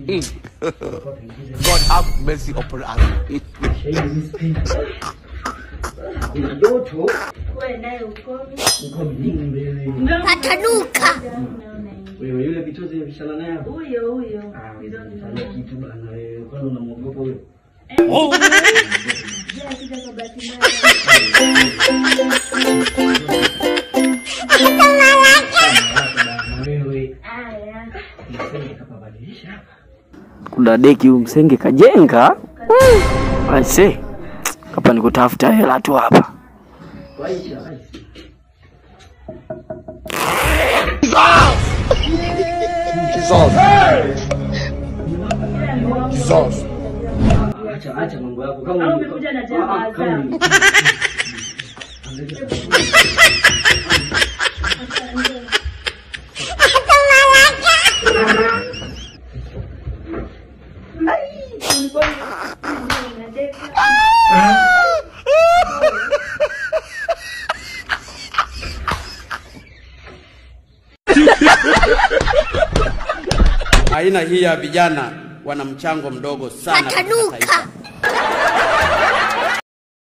God have mercy upon us. Patanuka. Wewe yule vitozi vishala naye huyo. Fanya kitu bana wewe. Kwani unamwogopa huyo? Kuna deki msenge kajenga. Aise. Hapa ni kutafuta hela tu hapa. Jesus. Acha mambo yako kama umekuja na jamaa zangu. Aina hii ya vijana wana mchango mdogo sana katika taifa.